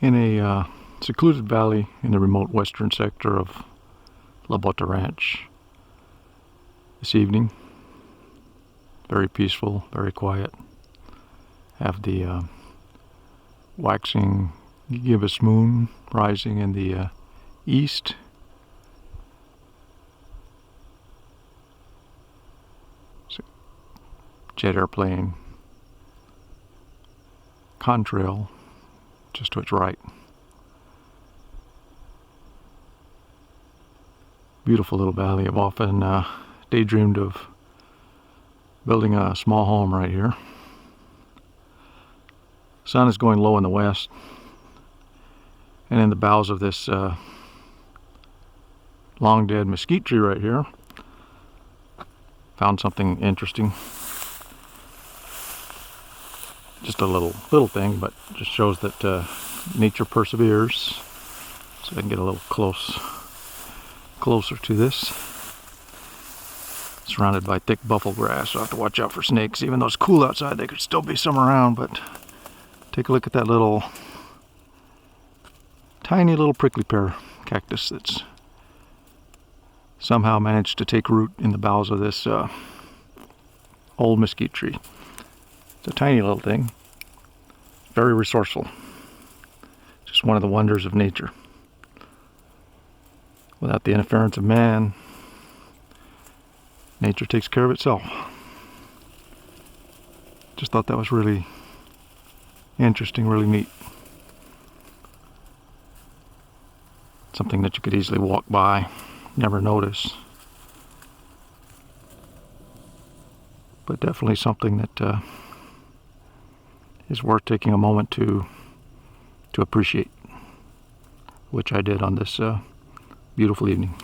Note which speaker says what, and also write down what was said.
Speaker 1: in a secluded valley in the remote western sector of Bota Ranch this evening. Very peaceful, very quiet. Have the waxing gibbous moon rising in the east. Jet airplane contrail just to its right. Beautiful little valley. I've often daydreamed of building a small home right here. Sun is going low in the west, and in the boughs of this long dead mesquite tree right here, found something interesting. Just a little thing, but just shows that nature perseveres. So I can get a little closer to this. Surrounded by thick buffalo grass, so I have to watch out for snakes. Even though it's cool outside, there could still be some around. But take a look at that little tiny little prickly pear cactus that's somehow managed to take root in the boughs of this old mesquite tree. It's a tiny little thing, very resourceful. Just one of the wonders of nature. Without the interference of man, nature takes care of itself. Just thought that was really interesting, really neat. Something that you could easily walk by, never notice. But definitely something that is worth taking a moment to appreciate, which I did on this beautiful evening.